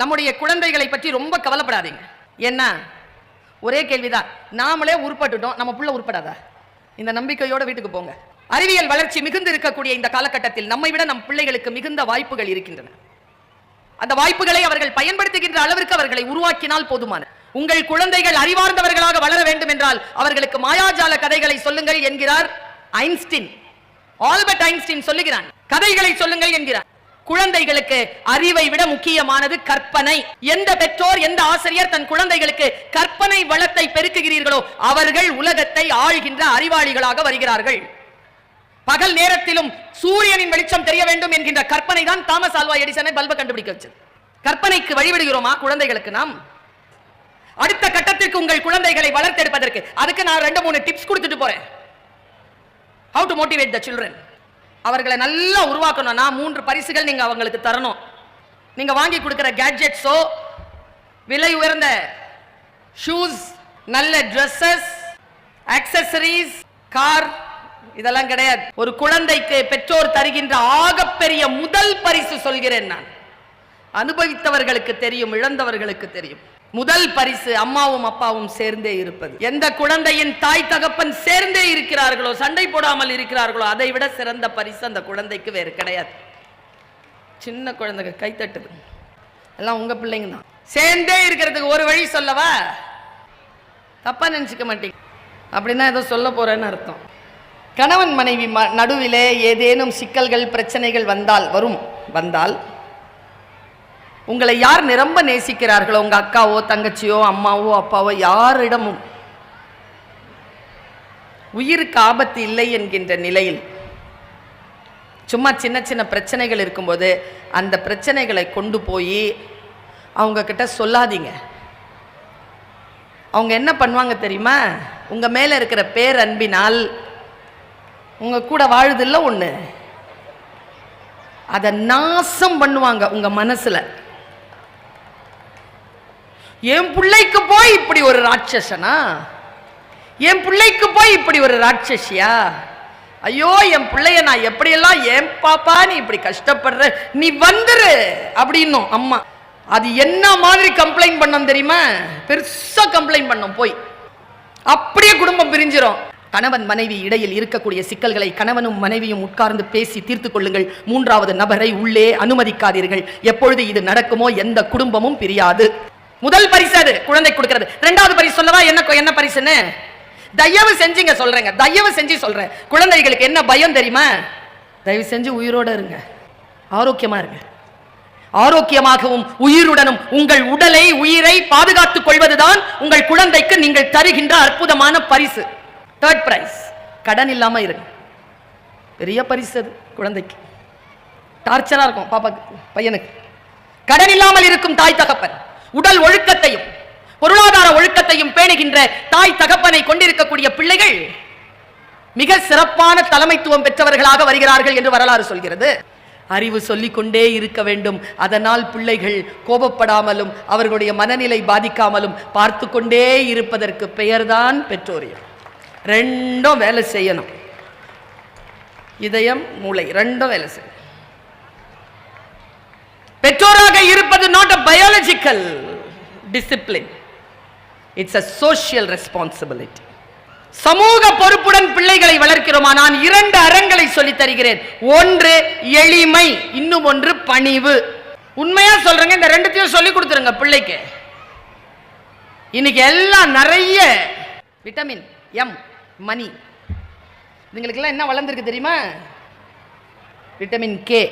நம்முடைய குழந்தைகளை பற்றி ரொம்ப கவலைப்படாதீங்க. என்ன ஒரே கேள்விதான், நாமளே உருப்பட்டுட்டோம், நம்ம புள்ள உருப்படாதா? இந்த நம்பிக்கையோட வீட்டுக்கு போங்க. அறிவியல் வளர்ச்சி மிகுந்து இருக்கக்கூடிய இந்த காலகட்டத்தில் நம்மை விட நம் பிள்ளைகளுக்கு மிகுந்த வாய்ப்புகள் இருக்கின்றன. அந்த வாய்ப்புகளை அவர்கள் பயன்படுத்துகின்ற அளவிற்கு அவர்களை உருவாக்கினால் போதுமான. உங்கள் குழந்தைகள் அறிவார்ந்தவர்களாக வளர வேண்டும் என்றால் அவர்களுக்கு மாயாஜால கதைகளை சொல்லுங்கள் என்கிறார் ஐன்ஸ்டீன். ஆல்பர்ட் ஐன்ஸ்டீன் சொல்லுகிறான், கதைகளை சொல்லுங்கள் என்கிறார். குழந்தைகளுக்கு அறிவை விட முக்கியமானது கற்பனை. எந்த பெற்றோர் எந்த ஆசிரியர் தன் குழந்தைகளுக்கு கற்பனை வளத்தை பெருக்குகிறீர்களோ அவர்கள் உலகத்தை ஆள்கின்ற அறிவாளிகளாக வருகிறார்கள். பகல் நேரத்திலும் சூரியனின் வெளிச்சம் தெரிய வேண்டும் என்கின்ற கற்பனை தான் தாமஸ் ஆல்வா எடிசனை பல்பை கண்டுபிடிக்க வச்சது. கற்பனைக்கு வழிவிடுகிறோமா குழந்தைகளுக்கு? நாம் அடுத்த கட்டத்திற்கு உங்கள் குழந்தைகளை வளர்த்தெடுப்பதற்கு அதுக்கு நான் 2-3 டிப்ஸ் கொடுத்துட்டு போறேன். How to motivate the children. அவர்களை நல்லா உருவாக்கணும்னா 3 பரிசுகள் நீங்க அவங்களுக்கு தரணும். நீங்க வாங்கி கொடுக்கிற கேட்ஜெட்ஸோ, விலை உயர்ந்த ஷூஸ், நல்ல ட்ரெஸ்ஸஸ், ஆக்சஸரீஸ், கார், இதெல்லாம் கிடையாது. ஒரு குழந்தைக்கு பெற்றோர் தருகின்ற ஆகப்பெரிய முதல் பரிசு சொல்கிறேன் நான். அனுபவித்தவர்களுக்கு தெரியும், இழந்தவர்களுக்கு தெரியும். முதல் பரிசு அம்மாவும் அப்பாவும் சேர்ந்தே இருப்பது. எந்த குழந்தையின் தாய் தகப்பன் சேர்ந்தே இருக்கிறார்களோ, சண்டை போடாமல் இருக்கிறார்களோ, அதை விட சிறந்த பரிசு அந்த குழந்தைக்கு வேறு கிடையாது. சின்ன குழந்தைங்க கை தட்டுது, எல்லாம் உங்க பிள்ளைங்க தான். சேர்ந்தே இருக்கிறதுக்கு ஒரு வழி சொல்லவா? தப்பா நினைச்சுக்க மாட்டீங்க. அப்படின்னா ஏதோ சொல்ல போறேன்னு அர்த்தம். கணவன் மனைவி நடுவிலே ஏதேனும் சிக்கல்கள் பிரச்சனைகள் வந்தால் உங்களை யார் நிரம்ப நேசிக்கிறார்களோ, உங்க அக்காவோ தங்கச்சியோ அம்மாவோ அப்பாவோ, யாரிடமும் உயிருக்கு ஆபத்து இல்லை என்கின்ற நிலையில் சும்மா சின்ன சின்ன பிரச்சனைகள் இருக்கும்போது அந்த பிரச்சனைகளை கொண்டு போய் அவங்க கிட்ட சொல்லாதீங்க. அவங்க என்ன பண்ணுவாங்க தெரியுமா? உங்க மேல இருக்கிற பேரன்பினால் உங்க கூட வாழுதில்ல ஒண்ணு, அதை நாசம் பண்ணுவாங்க உங்க மனசுல. என் பிள்ளைக்கு போய் இப்படி ஒரு ராட்சசனா, என் பிள்ளைக்கு போய் இப்படி ஒரு ராட்சசியா, ஐயோ என் பிள்ளைய நான் எப்படியெல்லாம், ஏன் பாப்பா நீ இப்படி கஷ்டப்படுற, நீ வந்துரு அப்படின்னும் அம்மா. அது என்ன மாதிரி கம்ப்ளைண்ட் பண்ணோம் தெரியுமா? பெருசா கம்ப்ளைண்ட் பண்ணோம் போய். அப்படியே குடும்பம் பிரிஞ்சிரும். கணவன் மனைவி இடையில் இருக்கக்கூடிய சிக்கல்களை கணவனும் மனைவியும் உட்கார்ந்து பேசி தீர்த்து கொள்ளுங்கள். 3வது நபரை உள்ளே அனுமதிக்காதீர்கள். எப்பொழுது இது நடக்குமோ எந்த குடும்பமும் பிரியாது. முதல் பரிசு அது குழந்தை கொடுக்கிறது. 2வது பரிசு சொல்லவா? என்ன பரிசுன்னு தயவு செஞ்சுங்க சொல்றேங்க, தயவு செஞ்சு சொல்றேன். குழந்தைகளுக்கு என்ன பயம் தெரியுமா? தயவு செஞ்சு உயிரோட இருங்க, ஆரோக்கியமா இருங்க. ஆரோக்கியமாகவும் உயிருடனும் உங்கள் உடலை உயிரை பாதுகாத்துக் கொள்வதுதான் உங்கள் குழந்தைக்கு நீங்கள் தருகின்ற அற்புதமான பரிசு. 3rd பிரைஸ், கடன் இல்லாம இருங்க. பெரிய பரிசு அது குழந்தைக்கு. டார்ச்சரா இருக்கும் பாப்பாக்கு, பையனுக்கு. கடன் இல்லாமல் இருக்கும் தாய் தகப்பன், உடல் ஒழுக்கத்தையும் பொருளாதார ஒழுக்கத்தையும் பேணுகின்ற தாய் தகப்பனை கொண்டிருக்கக்கூடிய பிள்ளைகள் மிக சிறப்பான தலைமைத்துவம் பெற்றவர்களாக வருகிறார்கள் என்று வரலாறு சொல்கிறது. அறிவு சொல்லிக் கொண்டே இருக்க வேண்டும். அதனால் பிள்ளைகள் கோபப்படாமலும் அவர்களுடைய மனநிலை பாதிக்காமலும் பார்த்து கொண்டே இருப்பதற்கு பெயர்தான் பெற்றோரியம். 2ம் வேலை செய்யணும். இதயம் மூளை 2ம் வேலை செய்யணும். பெற்றோராக இருப்பது not a biological discipline, it's a social responsibility. சமூக பொறுப்புடன் பிள்ளைகளை வளர்க்கிறோமா? நான் 2 அறங்களை சொல்லித் தருகிறேன். ஒன்று எளிமை, இன்னும் ஒன்று பணிவு. உண்மையா சொல்றேங்க, இந்த 2த்தையும் சொல்லி கொடுத்துருங்க பிள்ளைக்கு. இன்னைக்கு எல்லாம் நிறைய விட்டமின் எம், மணி. இதுங்களுக்கெல்லாம் என்ன வளர்ந்துருக்கு தெரியுமா? Vitamin K.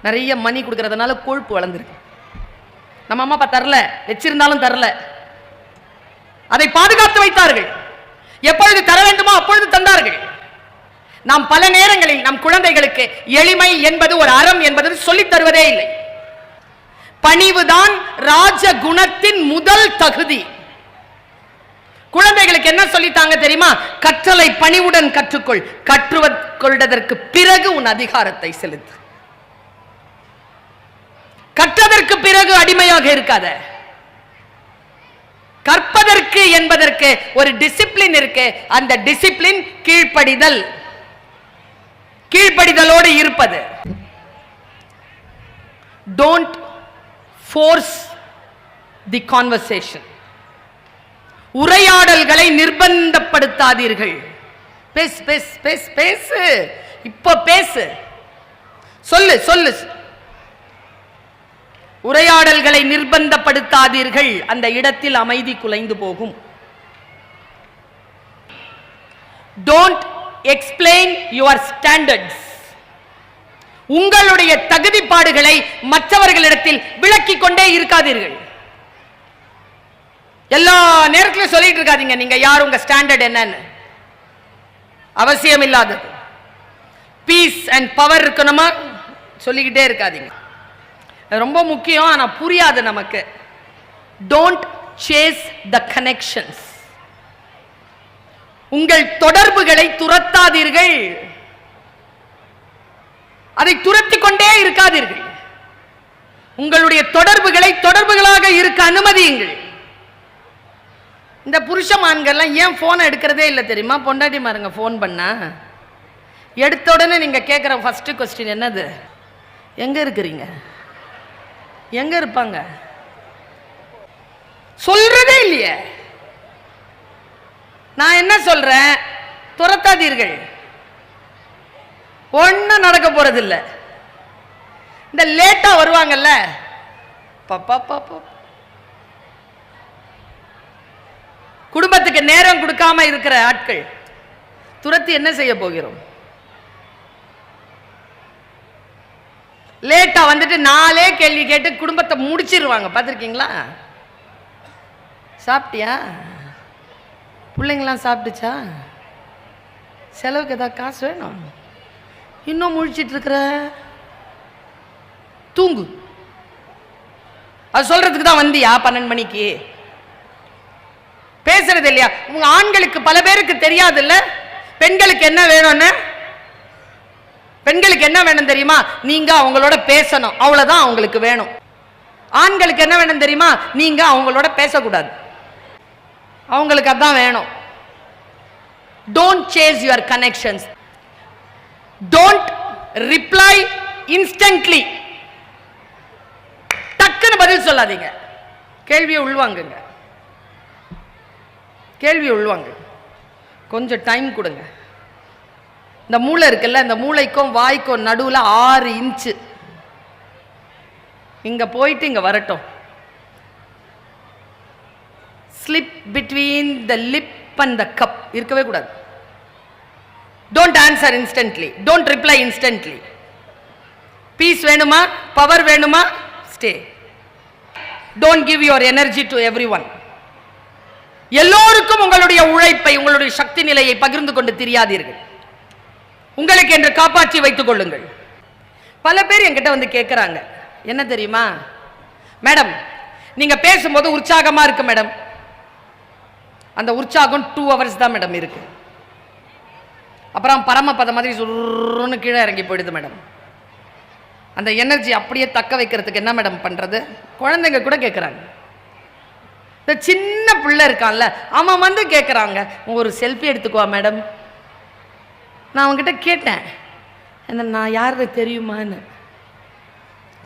நிறைய மணி கொடுக்கறதுனால கொழுப்பு வளர்ந்துருக்கு. நம்ம அம்மா அப்பா தரல, வச்சிருந்தாலும் தரல, அதை பாதுகாத்து வைத்தார்கள். எப்பொழுது தர வேண்டுமோ அப்பொழுது தந்தார்கள். நாம் பல நேரங்களில் நம் குழந்தைகளுக்கு எளிமை என்பது ஒரு அறம் என்பது சொல்லித் தருவதே இல்லை. பணிவுதான் ராஜகுணத்தின் முதல் தகுதி. குழந்தைகளுக்கு என்ன சொல்லித்தாங்க தெரியுமா? கற்றலை பணிவுடன் கற்றுக்கொள், கற்றுக்கொண்டதற்கு பிறகு உன் அதிகாரத்தை செலுத்து. கற்றதற்கு பிறகு அடிமையாக இருக்காத. கற்பதற்கு என்பதற்கு ஒரு டிசிப்ளின் இருக்கு. அந்த டிசிப்ளின் கீழ்ப்படிதல், கீழ்ப்படிதலோடு இருப்பது. Don't force the conversation. உரையாடல்களை நிர்பந்தப்படுத்தாதீர்கள். பேசு பேசு பேசு பேசு, இப்ப பேசு, சொல்லு சொல்லு. உரையாடல்களை நிர்பந்தப்படுத்தாதீர்கள், அந்த இடத்தில் அமைதி குலைந்து போகும். Don't explain your standards. உங்களுடைய தகுதிப்பாடுகளை மற்றவர்களிடத்தில் விளக்கிக் கொண்டே இருக்காதீர்கள். எல்லா நேரத்திலும் சொல்லிட்டு இருக்காதீங்க நீங்க யார், உங்க ஸ்டாண்டர்ட் என்னன்னு. அவசியம் இல்லாதது. பீஸ் அண்ட் பவர் இருக்கணுமா, சொல்லிக்கிட்டே இருக்காதீங்க. ரொம்ப முக்கியம், ஆனா புரியாது நமக்கு. Don't chase the connections. உங்கள் தொடர்புகளை துரத்தாதீர்கள், அதை துரத்திக் கொண்டே இருக்காதீர்கள். உங்களுடைய தொடர்புகளை தொடர்புகளாக இருக்க அனுமதியுங்கள். இந்த புருஷமான்கள்லாம் ஏன் போனை எடுக்கிறதே இல்லை தெரியுமா? பொண்டாட்டி மாருங்க போன் பண்ணா எடுத்த உடனே நீங்க கேட்குற ஃபர்ஸ்ட் கொஸ்டின் என்னது? எங்க இருக்கிறீங்க, எங்க இருப்பாங்க? சொல்றதே இல்லையே. நான் என்ன சொல்றேன், துரத்தாதீர்கள், ஒன்னும் நடக்க போறதில்லை. இந்த லேட்டா வருவாங்கல்ல, பாப்பா பாப்பா, குடும்பத்துக்கு நேரம் கொடுக்காம இருக்கிற ஆட்கள் துரத்தி என்ன செய்ய போகிறோம்? லேட்டா வந்துட்டு நாளே கேள்வி கேட்டு குடும்பத்தை முடிச்சிருவாங்க. பார்த்துருக்கீங்களா? சாப்பிட்டியா, பிள்ளைங்களாம் சாப்பிட்டுச்சா, செலவுக்கு ஏதாவது காசு வேணும், இன்னும் முழிச்சிட்டு இருக்கிற, தூங்கு. அது சொல்றதுக்கு தான் வந்தியா 12 மணிக்கு? பேசுறது இல்லையா? உங்க ஆண்களுக்கு பல பேருக்கு தெரியாது இல்ல, பெண்களுக்கு என்ன வேணும்னு. பெண்களுக்கு என்ன வேணும் தெரியுமா? நீங்க அவங்களோட பேசணும், அவ்வளவுதான் அவங்களுக்கு வேணும். ஆண்களுக்கு என்ன வேணும் தெரியுமா? நீங்க அவங்களோட பேசக்கூடாது, அவங்களுக்கு அதான் வேணும். Don't chase your connections. Don't reply instantly. டக்குன்னு பதில் சொல்லாதீங்க. கேள்வியை உள்வாங்குங்க, கேள்வியை உள்வாங்க. கொஞ்சம் டைம் கொடுங்க. இந்த மூளை இருக்குல்ல, இந்த மூளைக்கும் வாய்க்கும் நடுவில் 6 இன்ச்சு இங்க போயிட்டு இங்க வரட்டும். Slip between the lip and the cup இருக்கவே கூடாது. Don't answer instantly, don't reply instantly. Peace வேணுமா, பவர் வேணுமா, stay. Don't give your energy to everyone. எல்லோருக்கும் உங்களுடைய உழைப்பை, உங்களுடைய சக்தி நிலையை பகிர்ந்து கொண்டு தெரியாதீர்கள். உங்களுக்கு என்று காப்பாற்றி வைத்துக் கொள்ளுங்கள். பல பேர் என்கிட்ட வந்து கேட்கிறாங்க, என்ன தெரியுமா மேடம், நீங்க பேசும்போது உற்சாகமா இருக்கு மேடம். அந்த உற்சாகம் 2 hours தான் மேடம் இருக்கு. அப்புறம் பரமபத மாதிரி சுருன்னு கீழே இறங்கி போயிடுது மேடம். அந்த எனர்ஜி அப்படியே தக்க வைக்கிறதுக்கு என்ன மேடம் பண்றது? குழந்தைங்க கூட கேட்கிறாங்க. இந்த சின்ன பிள்ளை இருக்கான்ல, அவன் வந்து கேட்குறாங்க, ஒரு செல்ஃபி எடுத்துக்குவா மேடம். நான் அவங்ககிட்ட கேட்டேன், என்ன நான் யாரு தெரியுமான்னு.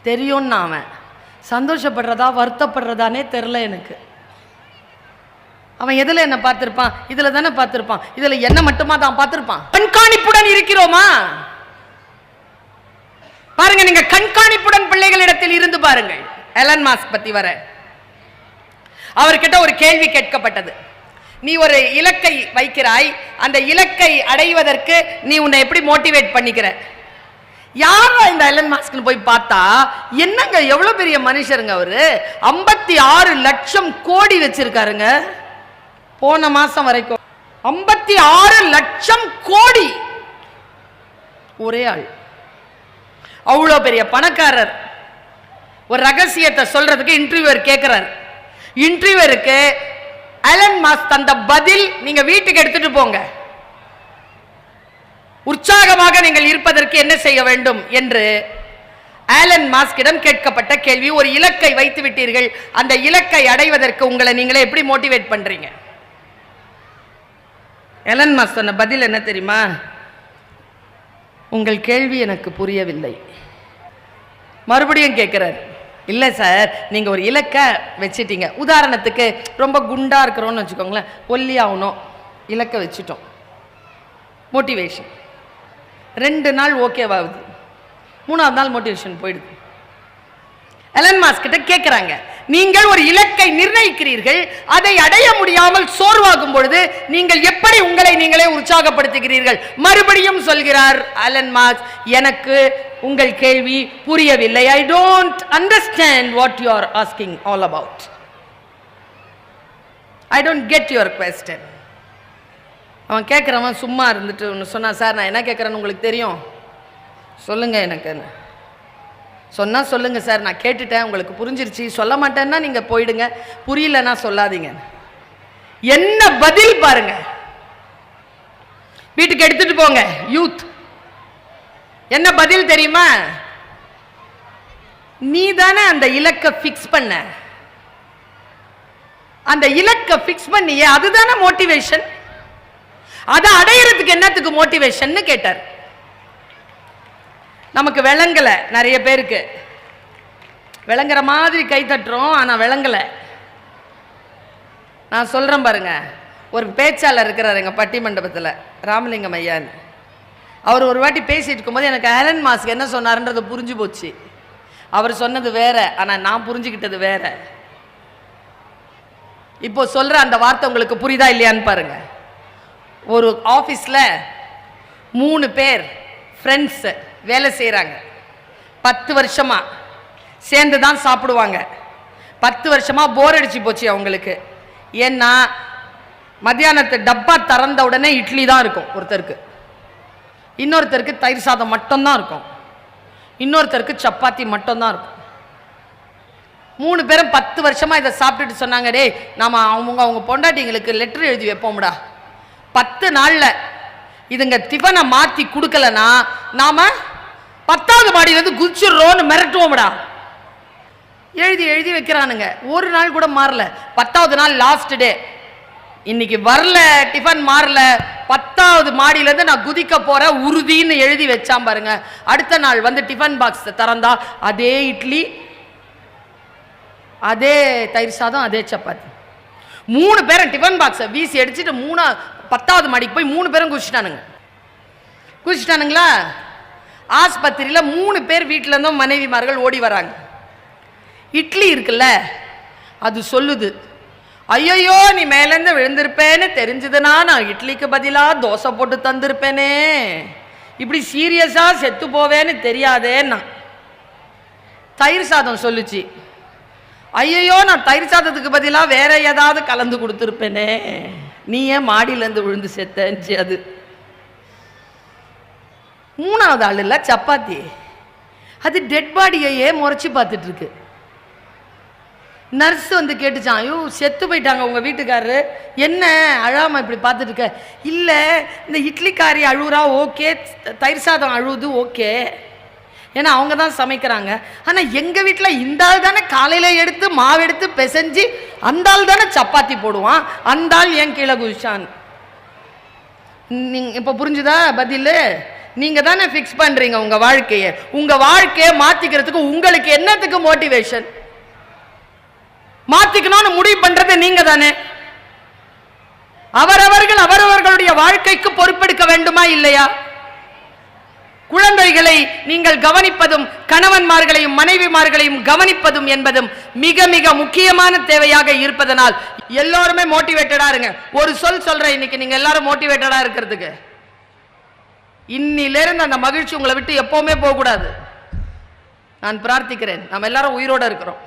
தெரியும்னா அவன் சந்தோஷப்படுறதா வருத்தப்படுறதானே தெரில எனக்கு. அவன் எதில் என்ன பார்த்துருப்பான்? இதில் தானே பார்த்துருப்பான். இதில் என்ன மட்டுமா தான் பார்த்துருப்பான்? கண்காணிப்புடன் இருக்கிறோமா பாருங்க. நீங்க கண்காணிப்புடன் பிள்ளைகளிடத்தில் இருந்து பாருங்கள். எலன் மாஸ்க் பத்தி வர, அவர்கிட்ட ஒரு கேள்வி கேட்கப்பட்டது. நீ ஒரு இலக்கை வைக்கிறாய், அந்த இலக்கை அடைவதற்கு நீ உன்னை எப்படி மோட்டிவேட் பண்ணிக்கிற? யாரா இந்த எலன் மாஸ்க் போய் பார்த்தா, என்னங்க எவ்வளவு பெரிய மனுஷருங்க அவரு. 56 லட்சம் கோடி வச்சிருக்காருங்க. போன மாசம் வரைக்கும் 56 லட்சம் கோடி ஒரே ஆள். அவ்வளோ பெரிய பணக்காரர். ஒரு ரகசியத்தை சொல்றதுக்கு இன்டர்வியூவர் கேட்கிறார். இன்டர்வியூவருக்கு எலன் மாஸ்க் தந்த பதில், நீங்க வீட்டுக்கு எடுத்துட்டு போங்க, உற்சாகமாக நீங்கள் இருப்பதற்கு என்ன செய்ய வேண்டும் என்று எலன் மாஸ்கிடம் கேட்கப்பட்ட கேள்வி. ஒரு இலக்கை வைத்து விட்டீர்கள், அந்த இலக்கை அடைவதற்கு உங்களை நீங்களே எப்படி மோட்டிவேட் பண்றீங்க? எலன் மாஸ்க் சொன்ன பதில் என்ன தெரியுமா? உங்கள் கேள்வி எனக்கு புரியவில்லை. மறுபடியும் கேட்கிறார். இல்லை சார், நீங்கள் ஒரு இலக்கை வச்சிட்டீங்க. உதாரணத்துக்கு ரொம்ப குண்டாக இருக்கிறோன்னு வச்சுக்கோங்களேன், ஒல்லி ஆகணும், இலக்கை வச்சுட்டோம். மோட்டிவேஷன் 2 நாள் ஓகேவாகுது, 3ஆவது நாள் மோட்டிவேஷன் போயிடுது. எலன் மாஸ்க் கிட்ட கேட்கிறாங்க, நீங்கள் ஒரு இலக்கை நிர்ணயிக்கிறீர்கள், அதை அடைய முடியாமல் சோர்வாகும் பொழுது நீங்கள் எப்படி உங்களை நீங்களே உற்சாகப்படுத்துகிறீர்கள்? மறுபடியும் சொல்கிறார் எலன் மாஸ்க், எனக்கு உங்கள் கேள்வி புரியவில்லை. I don't understand what you are asking all about. I don't get your question. அவன் கேட்குறவன் சும்மா இருந்துட்டு ஒன்று சொன்னா, சார் நான் என்ன கேட்குறேன்னு உங்களுக்கு தெரியும், சொல்லுங்க எனக்கு. சொன்னா சொல்லுங்க சார், நான் கேட்டுட்டேன், உங்களுக்கு புரிஞ்சிருச்சு, சொல்ல மாட்டேன்னா நீங்க போயிடுங்க, புரியலன்னா சொல்லாதீங்க. என்ன பதில் பாருங்க, வீட்டுக்கு எடுத்துட்டு போங்க. யூத் என்ன பதில் தெரியுமா? நீ தானே அந்த இலக்கை பிக்ஸ் பண்ண, அந்த இலக்கை பிக்ஸ் பண்ணியே, அதுதானே மோட்டிவேஷன். அதை அடையிறதுக்கு என்னத்துக்கு மோட்டிவேஷன் கேட்டார். நமக்கு விளங்கலை, நிறைய பேருக்கு விளங்குற மாதிரி கை தட்டுறோம், ஆனால் விளங்கலை. நான் சொல்கிறேன் பாருங்க, ஒரு பேச்சாளர் இருக்கிறார் எங்கள் பட்டி மண்டபத்தில், ராமலிங்கம் ஐயான்னு. அவர் ஒரு வாட்டி பேசிட்டு இருக்கும்போது எனக்கு எலன் மாஸ்க் என்ன சொன்னார்ன்றது புரிஞ்சு போச்சு. அவர் சொன்னது வேற, ஆனால் நான் புரிஞ்சுக்கிட்டது வேற. இப்போ சொல்கிற அந்த வார்த்தை உங்களுக்கு புரியுதா இல்லையான்னு பாருங்க. ஒரு ஆஃபீஸில் 3 பேர் ஃப்ரெண்ட்ஸு வேலை செய்கிறாங்க. 10 வருஷமா சேர்ந்து தான் சாப்பிடுவாங்க. 10 வருஷமா போர் அடிச்சு போச்சு அவங்களுக்கு. ஏன்னா மத்தியானத்து டப்பா திறந்த உடனே இட்லி தான் இருக்கும் ஒருத்தருக்கு, இன்னொருத்தருக்கு தயிர் சாதம் மட்டும்தான் இருக்கும், இன்னொருத்தருக்கு சப்பாத்தி மட்டும்தான் இருக்கும். 3 பேரும் 10 வருஷமா இதை சாப்பிட்டுட்டு சொன்னாங்க, டே நாம அவங்க பொண்டாட்டிங்களுக்கு லெட்டர் எழுதி வைப்போம்டா, 10 நாளில் இதுங்க டிஃபனை மாற்றி கொடுக்கலன்னா நாம 10வது மாடியிலேருந்து குதிச்சிடுறோன்னு மிரட்டுவோம்டா. எழுதி வைக்கிறானுங்க, ஒரு நாள் கூட மாறல. 10வது நாள் லாஸ்ட் டே, இன்னைக்கு வரல, டிஃபன் மாறல, 10வது மாடியிலேருந்து நான் குதிக்க போறேன் உறுதின்னு எழுதி வச்சான் பாருங்க. அடுத்த நாள் வந்து டிஃபன் பாக்ஸ் திறந்தா அதே இட்லி, அதே தயிர் சாதம், அதே சப்பாத்தி. 3 பேரும் டிஃபன் பாக்ஸை வீசி அடிச்சுட்டு 10வது மாடிக்கு போய் 3 பேரும் குதிச்சிட்டானுங்களா. ஆஸ்பத்திரியில் 3 பேர் வீட்டில் இருந்தும் மனைவிமார்கள் ஓடி வராங்க. இட்லி இருக்குல்ல, அது சொல்லுது, ஐயோ நீ மேலேருந்து விழுந்திருப்பேன்னு தெரிஞ்சதுன்னா நான் இட்லிக்கு பதிலாக தோசை போட்டு தந்திருப்பேனே, இப்படி சீரியஸாக செத்து போவேன்னு தெரியாதேன்னா. தயிர் சாதம் சொல்லுச்சு, ஐயோ நான் தயிர் சாதத்துக்கு பதிலாக வேற ஏதாவது கலந்து கொடுத்துருப்பேனே, நீ ஏன் மாடியிலேருந்து விழுந்து செத்தேன்ச்சு. அது 3வது ஆள் இல்லை, சப்பாத்தி. அது டெட் பாடியையே முறைச்சி பார்த்துட்டு இருக்கு. நர்ஸ் வந்து கேட்டுச்சான், ஐயோ செத்து போயிட்டாங்க உங்கள் வீட்டுக்காரரு, என்ன அழாமல் இப்படி பார்த்துட்டு இருக்க? இல்லை இந்த இட்லிக்காரி அழுவுறா, ஓகே, தயிர் சாதம் அழுவுது, ஓகே, ஏன்னா அவங்க தான் சமைக்கிறாங்க. ஆனால் எங்கள் வீட்டில் இந்த ஆள் தானே காலையில் எடுத்து மாவு எடுத்து பிசைஞ்சு அந்த ஆள் தானே சப்பாத்தி போடுவான், அந்த ஆள் ஏன் கீழே குதிச்சான். நீங்கள் இப்போ புரிஞ்சுதா பதில்? நீங்கள் தானே ஃபிக்ஸ் பண்ணுறீங்க உங்கள் வாழ்க்கையை. உங்கள் வாழ்க்கையை மாற்றிக்கிறதுக்கு உங்களுக்கு என்னத்துக்கு மோட்டிவேஷன்? மாற்றிக்கணும்னு முடிவு பண்ணுறது நீங்கள் தானே. அவரவர்களுடைய வாழ்க்கைக்கு பொறுப்பெடுக்க வேண்டுமா இல்லையா? குழந்தைகளை நீங்கள் கவனிப்பதும் கணவன்மார்களையும் மனைவிமார்களையும் கவனிப்பதும் என்பதும் மிக மிக முக்கியமான தேவையாக இருப்பதனால் எல்லாருமே மோட்டிவேட்டடா இருங்க. ஒரு சொல்றேன், இன்னைக்கு நீங்க எல்லாரும் மோட்டிவேட்டடா இருக்கிறதுக்கு. இன்னிலிருந்து அந்த மகிழ்ச்சி உங்களை விட்டு எப்பவுமே போக கூடாது. நான் பிரார்த்திக்கிறேன், நம்ம எல்லாரும் உயிரோட இருக்கிறோம்.